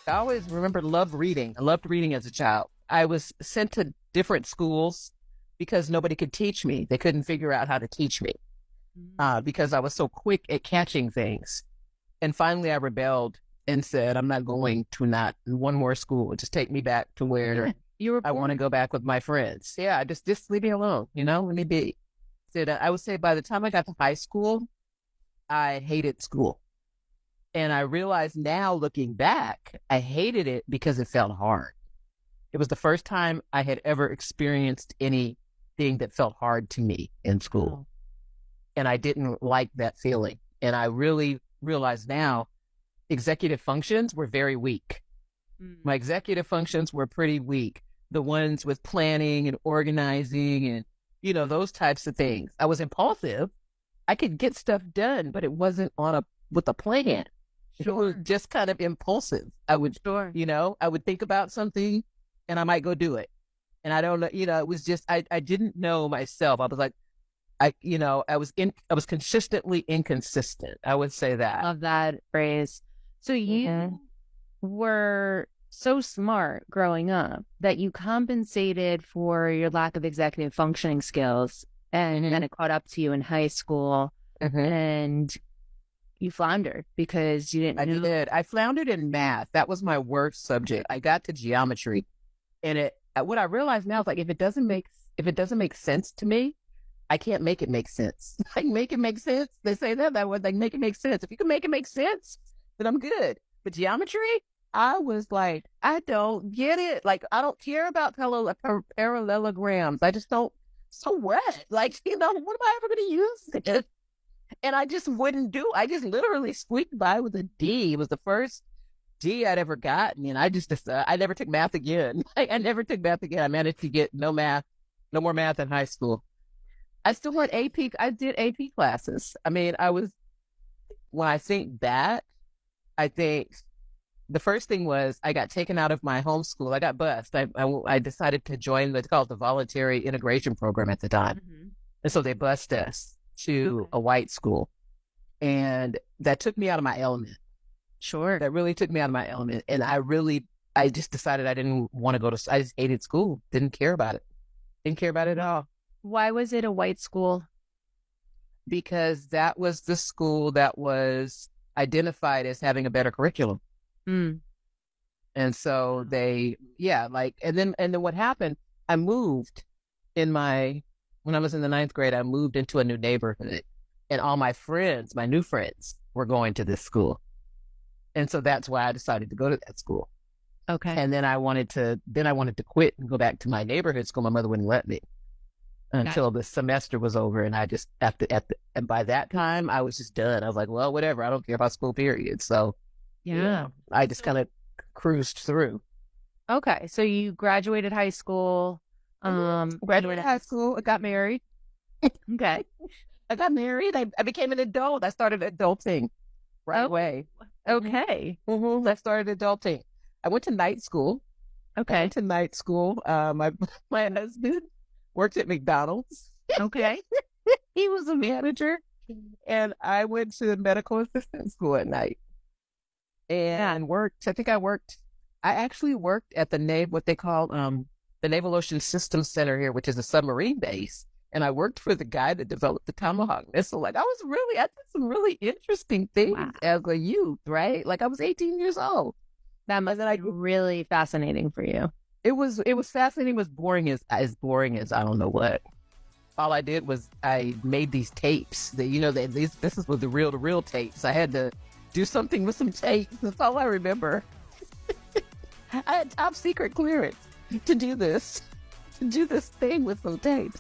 I always remember loved reading. I loved reading as a child. I was sent to different schools because nobody could teach me. They couldn't figure out how to teach me because I was so quick at catching things. And finally, I rebelled and said, I'm not going to not one more school. Just take me back to where You were I want to go back with my friends. Yeah, just leave me alone, let me be. I would say by the time I got to high school, I hated school. And I realized now looking back, I hated it because it felt hard. It was the first time I had ever experienced anything that felt hard to me in school. And I didn't like that feeling. And I really realize now executive functions were very weak. My executive functions were pretty weak. The ones with planning and organizing and, those types of things. I was impulsive. I could get stuff done, but it wasn't with a plan. It was just kind of impulsive. I would, I would think about something and I might go do it. And I don't know, it was just, I didn't know myself. I was like, I was consistently inconsistent. I would say that. Love that phrase. So you were so smart growing up that you compensated for your lack of executive functioning skills, and then it caught up to you in high school, and you floundered because you didn't. I did. I floundered in math. That was my worst subject. I got to geometry, and what I realize now is like if it doesn't make sense to me, I can't make it make sense. Like make it make sense. They say that word, like make it make sense. If you can make it make sense, then I'm good. But geometry, I was like, I don't get it. Like, I don't care about parallelograms. I just don't, so what? Like, what am I ever going to use it? And I just wouldn't do. I just literally squeaked by with a D. It was the first D I'd ever gotten. And I just decided, I never took math again. I never took math again. I managed to get no more math in high school. I still had AP. I did AP classes. I mean, when I think back, I think the first thing was I got taken out of my home school. I got bused. I decided to join what's called the voluntary integration program at the time. And so they bused us to a white school. And that took me out of my element. Sure. That really took me out of my element. And I just decided I didn't want to go to, I just hated school. Didn't care about it. Didn't care about it at all. Why was it a white school? Because that was the school that was identified as having a better curriculum. And so and then what happened, I moved when I was in the 9th grade, I moved into a new neighborhood and all my new friends were going to this school. And so that's why I decided to go to that school. Okay. And then I wanted to quit and go back to my neighborhood school. My mother wouldn't let me until the semester was over. And I just, and by that time I was just done. I was like, well, whatever. I don't care about school period. So I just kind of cruised through. Okay. So you graduated high school. Graduated high school. I got married. Okay. I got married. I became an adult. I started adulting right away. Okay. I started adulting. I went to night school. Okay. My husband worked at McDonald's. Okay. He was a manager. And I went to medical assistant school at night. And I actually worked at what they call the Naval Ocean Systems Center here, which is a submarine base. And I worked for the guy that developed the Tomahawk missile. Like I did some really interesting things as a youth, right? Like I was 18 years old. That must have been really fascinating for you. It was fascinating. It was as boring as I don't know what. All I did was I made these tapes that, this is with the reel-to-reel tapes. I had to do something with some tapes. That's all I remember. I had top secret clearance to do this thing with some tapes.